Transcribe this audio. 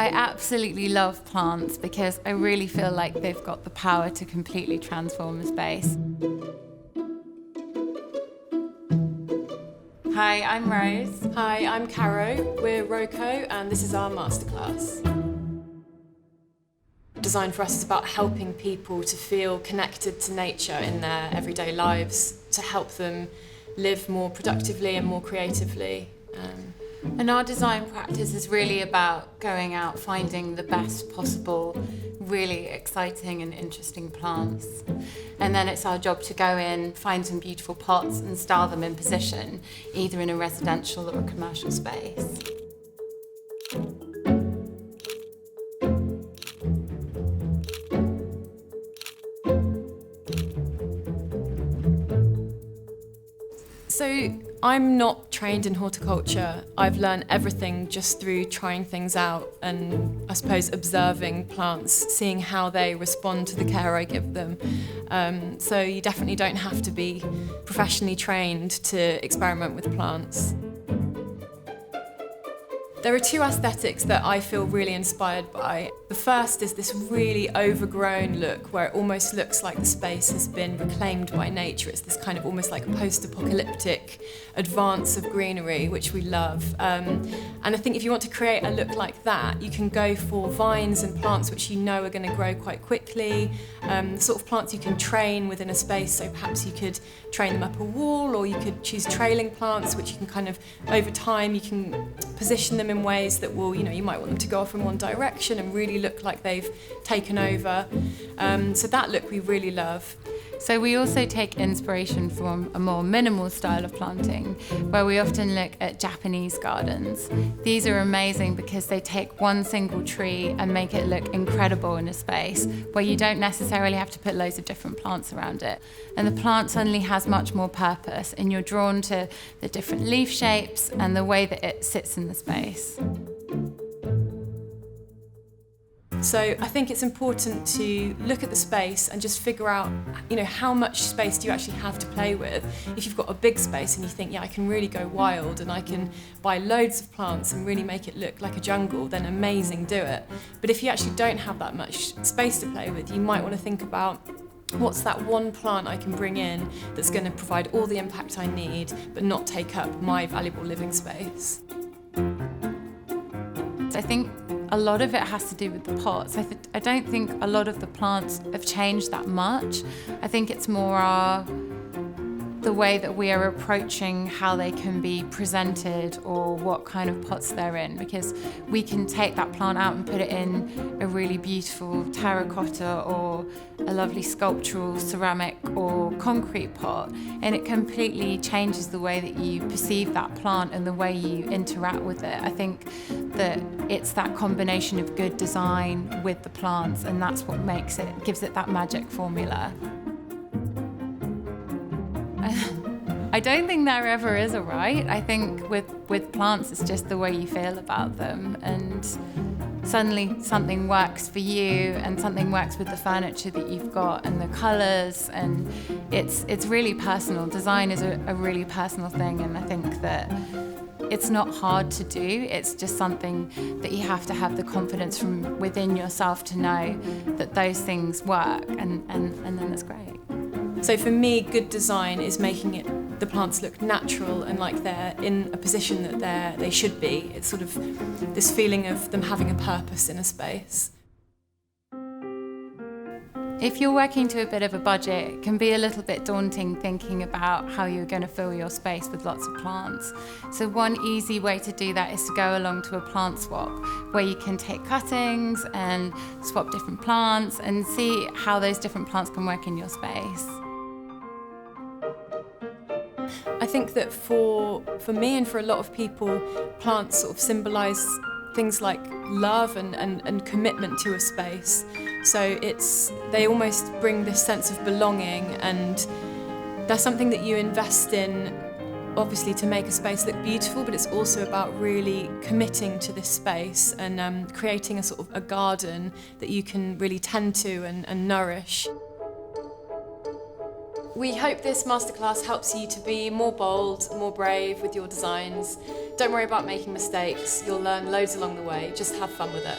I absolutely love plants because I really feel like they've got the power to completely transform a space. Hi, I'm Rose. Hi, I'm Caro. We're Roco and this is our Masterclass. Design for us is about helping people to feel connected to nature in their everyday lives, to help them live more productively and more creatively. And our design practice is really about going out, finding the best possible, really exciting and interesting plants. And then it's our job to go in, find some beautiful pots and style them in position, either in a residential or a commercial space. So I'm not trained in horticulture. I've learned everything just through trying things out and I suppose observing plants, seeing how they respond to the care I give them. So you definitely don't have to be professionally trained to experiment with plants. There are two aesthetics that I feel really inspired by. The first is this really overgrown look where it almost looks like the space has been reclaimed by nature. It's this kind of almost like post-apocalyptic advance of greenery, which we love. And I think if you want to create a look like that, you can go for vines and plants which you know are going to grow quite quickly, the sort of plants you can train within a space, so perhaps you could train them up a wall, or you could choose trailing plants which you can kind of, over time, you can position them in ways that will, you might want them to go off in one direction and really look like they've taken over. So that look we really love. So we also take inspiration from a more minimal style of planting, where we often look at Japanese gardens. These are amazing because they take one single tree and make it look incredible in a space where you don't necessarily have to put loads of different plants around it. And the plant suddenly has much more purpose, and you're drawn to the different leaf shapes and the way that it sits in the space. So I think it's important to look at the space and just figure out, how much space do you actually have to play with. If you've got a big space and you think, I can really go wild and I can buy loads of plants and really make it look like a jungle, then amazing, do it. But if you actually don't have that much space to play with, you might want to think about, what's that one plant I can bring in that's going to provide all the impact I need, but not take up my valuable living space. I think a lot of it has to do with the pots. I don't think a lot of the plants have changed that much. I think it's more the way that we are approaching how they can be presented or what kind of pots they're in, because we can take that plant out and put it in a really beautiful terracotta or a lovely sculptural ceramic or concrete pot, and it completely changes the way that you perceive that plant and the way you interact with it. I think that it's that combination of good design with the plants, and that's what gives it that magic formula. I don't think there ever is a right. I think with plants, it's just the way you feel about them, and suddenly something works for you and something works with the furniture that you've got and the colours, and it's really personal. Design is a really personal thing, and I think that it's not hard to do. It's just something that you have to have the confidence from within yourself to know that those things work, and then it's great. So for me, good design is making the plants look natural and like they're in a position that they should be. It's sort of this feeling of them having a purpose in a space. If you're working to a bit of a budget, it can be a little bit daunting thinking about how you're going to fill your space with lots of plants. So one easy way to do that is to go along to a plant swap, where you can take cuttings and swap different plants and see how those different plants can work in your space. I think that for me and for a lot of people, plants sort of symbolise things like love and commitment to a space. So they almost bring this sense of belonging, and they're something that you invest in, obviously to make a space look beautiful, but it's also about really committing to this space and creating a sort of a garden that you can really tend to and nourish. We hope this masterclass helps you to be more bold, more brave with your designs. Don't worry about making mistakes. You'll learn loads along the way. Just have fun with it.